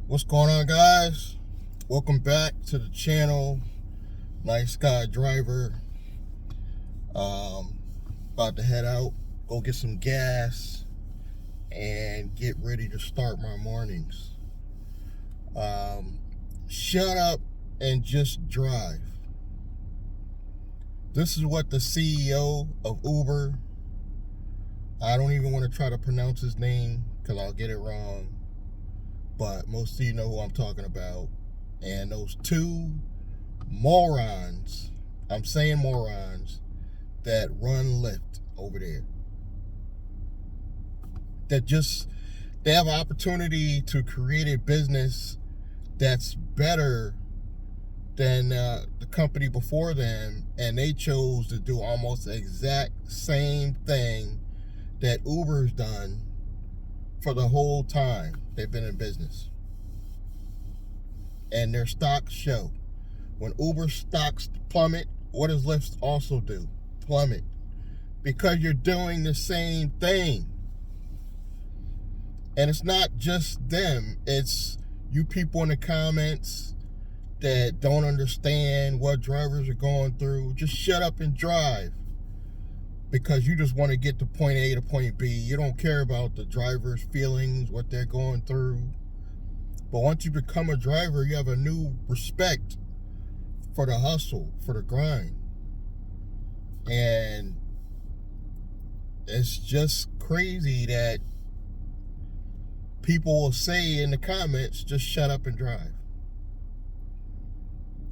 What's going on, guys? Welcome back to the channel. Nice guy driver. About to head out, go get some gas, and get ready to start my mornings. Shut up and just drive. This is what the CEO of Uber, I don't even want to try to pronounce his name because I'll get it wrong, but most of you know who I'm talking about. And those two morons, I'm saying morons, that run Lyft over there, they have an opportunity to create a business that's better than the company before them, and they chose to do almost the exact same thing that Uber's done for the whole time they've been in business. And their stocks show. When Uber stocks plummet, what does Lyft also do? Plummet. Because you're doing the same thing. And it's not just them, it's you people in the comments that don't understand what drivers are going through. Just shut up and drive. Because you just want to get to point A to point B. You don't care about the driver's feelings, what they're going through. But once you become a driver, you have a new respect for the hustle, for the grind. And it's just crazy that people will say in the comments, just shut up and drive.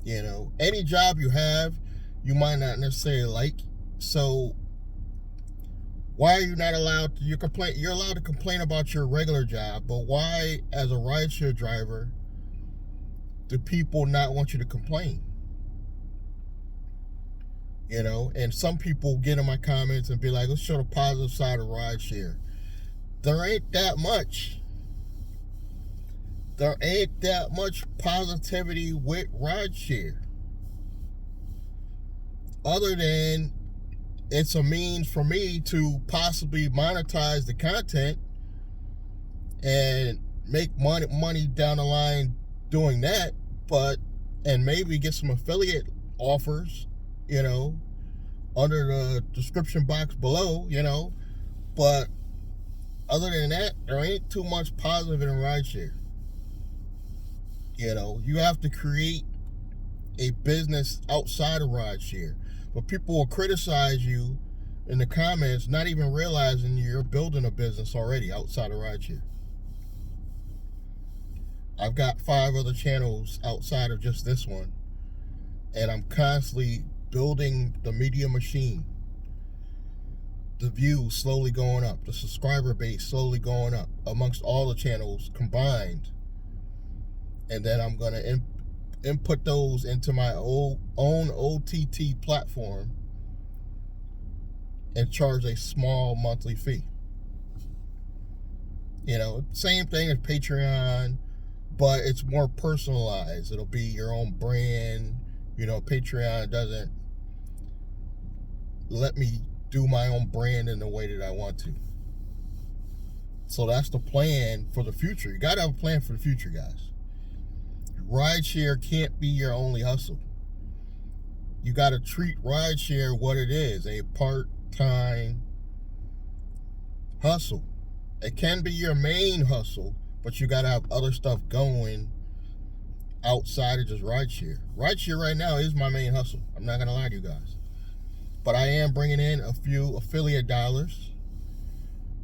You know, any job you have, you might not necessarily like. So why are you not allowed to, you're allowed to complain about your regular job, but why, as a rideshare driver, do people not want you to complain? You know, and some people get in my comments and be like, let's show the positive side of rideshare. There ain't that much. There ain't that much positivity with rideshare. Other than it's a means for me to possibly monetize the content and make money down the line doing that, and maybe get some affiliate offers, you know, under the description box below, you know. But other than that, there ain't too much positive in rideshare. You know, you have to create a business outside of rideshare. But people will criticize you in the comments, not even realizing you're building a business already outside of rideshare. I've got 5 other channels outside of just this one, and I'm constantly building the media machine. The views slowly going up, the subscriber base slowly going up amongst all the channels combined. And then I'm going to input those into my own OTT platform and charge a small monthly fee. You know, same thing as Patreon, but it's more personalized. It'll be your own brand. You know, Patreon doesn't let me do my own brand in the way that I want to. So that's the plan for the future. You got to have a plan for the future, guys. Rideshare can't be your only hustle. You got to treat rideshare what it is, a part-time hustle. It can be your main hustle, but you got to have other stuff going outside of just rideshare. Rideshare right now is my main hustle. I'm not going to lie to you guys. But I am bringing in a few affiliate dollars.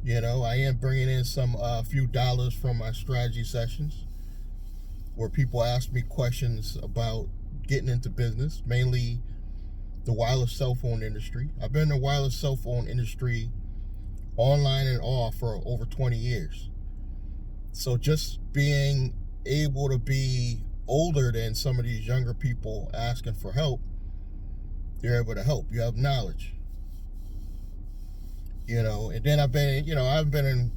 You know, I am bringing in some few dollars from my strategy sessions, where people ask me questions about getting into business, mainly the wireless cell phone industry. I've been in the wireless cell phone industry online and off for over 20 years. So just being able to be older than some of these younger people asking for help, you're able to help. You have knowledge. You know, and then I've been in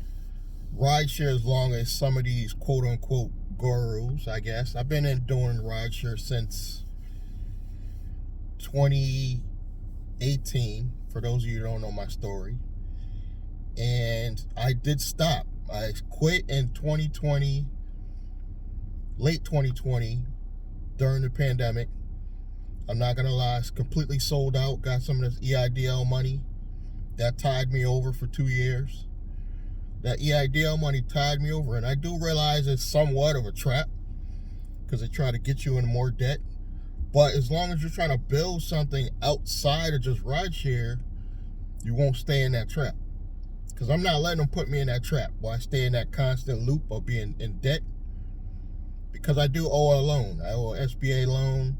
rideshare as long as some of these quote unquote gurus, I guess. I've been doing rideshare since 2018, for those of you who don't know my story. And I did stop. I quit in 2020 late 2020 during the pandemic. I'm not gonna lie, it's completely sold out. Got some of this EIDL money that tied me over for 2 years. That EIDL money tied me over, and I do realize it's somewhat of a trap because they try to get you into more debt. But as long as you're trying to build something outside of just rideshare, you won't stay in that trap. Because I'm not letting them put me in that trap while I stay in that constant loop of being in debt. Because I do owe a loan. I owe an SBA loan,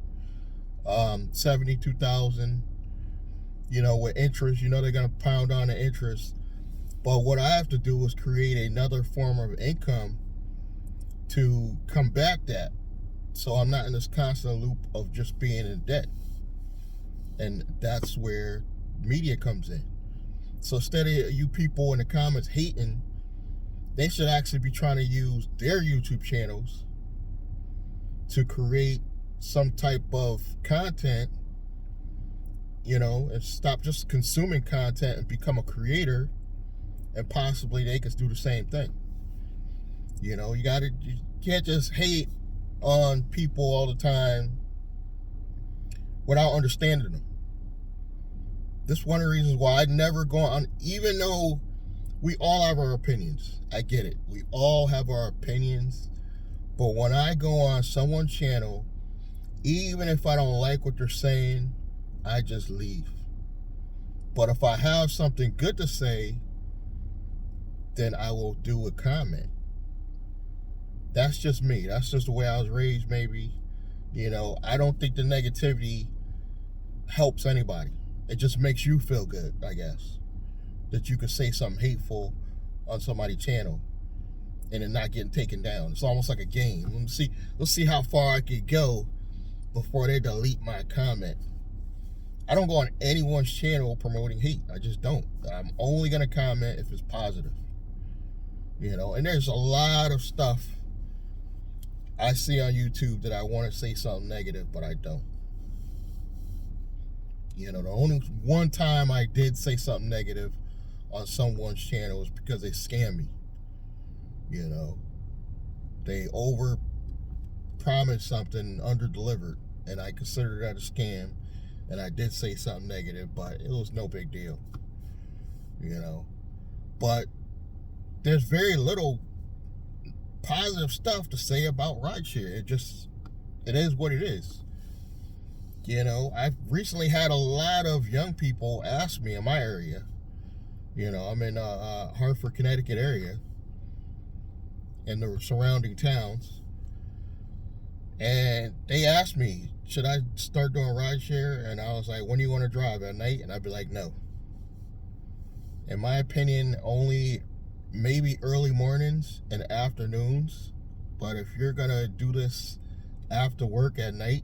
$72,000. With interest, they're gonna pound on the interest. But what I have to do is create another form of income to combat that. So I'm not in this constant loop of just being in debt. And that's where media comes in. So instead of you people in the comments hating, they should actually be trying to use their YouTube channels to create some type of content, and stop just consuming content and become a creator, and possibly they could do the same thing. You can't just hate on people all the time without understanding them. This is one of the reasons why I never go on, even though we all have our opinions. I get it. We all have our opinions. But when I go on someone's channel, even if I don't like what they're saying, I just leave. But if I have something good to say, then I will do a comment. That's just me. That's just the way I was raised, maybe. I don't think the negativity helps anybody. It just makes you feel good, I guess, that you could say something hateful on somebody's channel and it not getting taken down. It's almost like a game. Let's see how far I could go before they delete my comment. I don't go on anyone's channel promoting hate. I just don't. I'm only going to comment if it's positive. And there's a lot of stuff I see on YouTube that I want to say something negative, but I don't. The only one time I did say something negative on someone's channel is because they scammed me. They over promised something, under delivered, and I considered that a scam, and I did say something negative, but it was no big deal. But there's very little positive stuff to say about rideshare. It is what it is. I've recently had a lot of young people ask me in my area. I'm in Hartford, Connecticut area and the surrounding towns. And they asked me, should I start doing rideshare? And I was like, when do you want to drive, at night? And I'd be like, no. In my opinion, only maybe early mornings and afternoons. But if you're going to do this after work at night,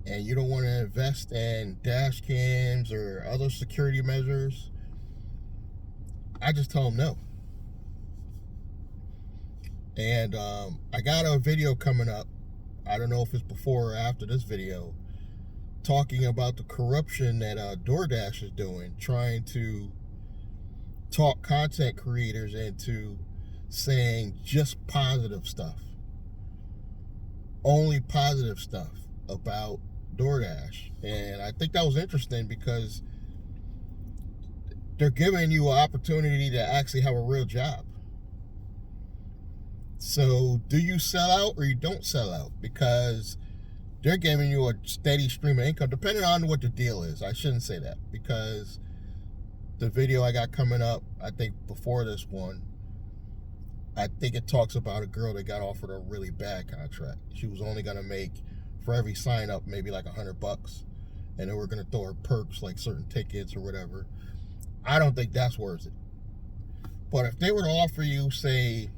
and you don't want to invest in dash cams or other security measures, I just tell them no. And I got a video coming up, I don't know if it's before or after this video, talking about the corruption that DoorDash is doing, trying to talk content creators into saying just positive stuff. Only positive stuff about DoorDash. And I think that was interesting because they're giving you an opportunity to actually have a real job. So do you sell out or you don't sell out? Because they're giving you a steady stream of income, depending on what the deal is. I shouldn't say that, because the video I got coming up, I think before this one, I think it talks about a girl that got offered a really bad contract. She was only going to make, for every sign up, maybe like $100, and they were going to throw her perks like certain tickets or whatever. I don't think that's worth it. But if they were to offer you, say,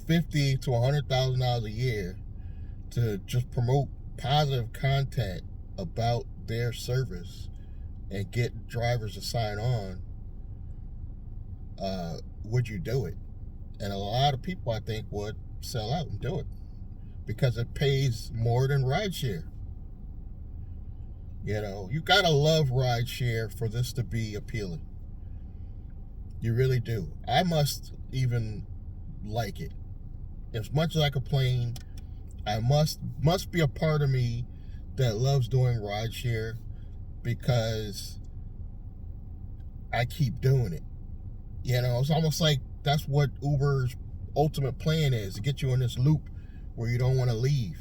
$50,000 to $100,000 a year to just promote positive content about their service and get drivers to sign on, would you do it? And a lot of people, I think, would sell out and do it because it pays more than rideshare. You gotta love rideshare for this to be appealing. You really do. I must even like it. as much as I complain, I must be a part of me that loves doing rideshare, because I keep doing it. You know, it's almost like that's what Uber's ultimate plan is, to get you in this loop where you don't want to leave.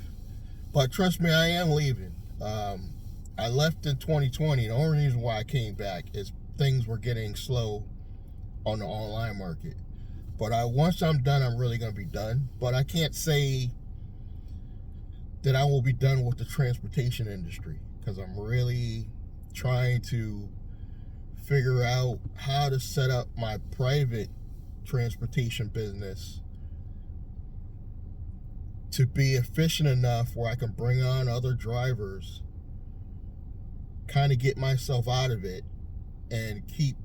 But trust me, I am leaving. I left in 2020. The only reason why I came back is things were getting slow on the online market. But once I'm done, I'm really going to be done. But I can't say that I will be done with the transportation industry, because I'm really trying to figure out how to set up my private transportation business to be efficient enough where I can bring on other drivers, kind of get myself out of it, and keep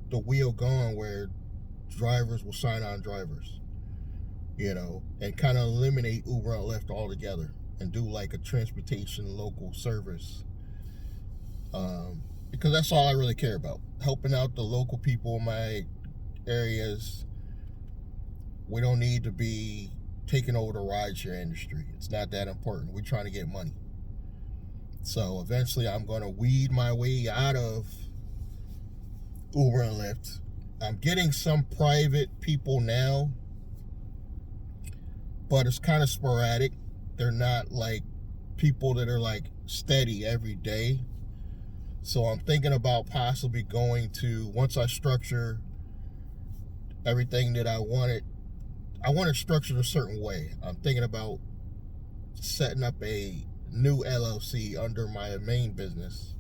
the wheel going where drivers will sign on drivers, you know, and kind of eliminate Uber and Lyft altogether and do like a transportation local service, because that's all I really care about, helping out the local people in my areas. We don't need to be taking over the rideshare industry. It's not that important. We're trying to get money. So eventually I'm going to weed my way out of Uber and Lyft. I'm getting some private people now, but it's kind of sporadic. They're not like people that are like steady every day. So I'm thinking about possibly going to, once I structure everything that I want it structured a certain way. I'm thinking about setting up a new LLC under my main business,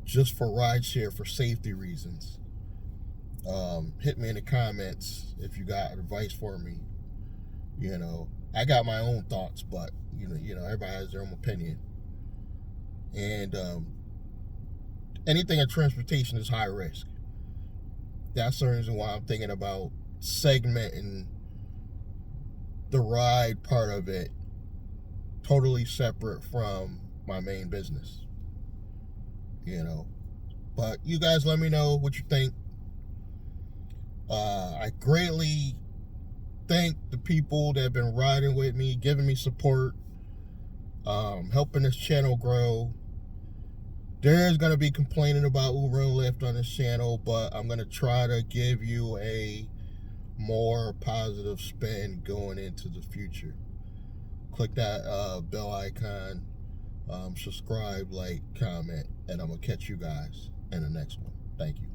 just for rideshare, for safety reasons. Hit me in the comments if you got advice for me. You know, I got my own thoughts, but you know, everybody has their own opinion. And anything in transportation is high risk. That's the reason why I'm thinking about segmenting the ride part of it totally separate from my main business. You know, but you guys let me know what you think. I greatly thank the people that have been riding with me, giving me support, helping this channel grow. There's going to be complaining about Uber and Lyft on this channel, but I'm going to try to give you a more positive spin going into the future. Click that bell icon, subscribe, like, comment, and I'm going to catch you guys in the next one. Thank you.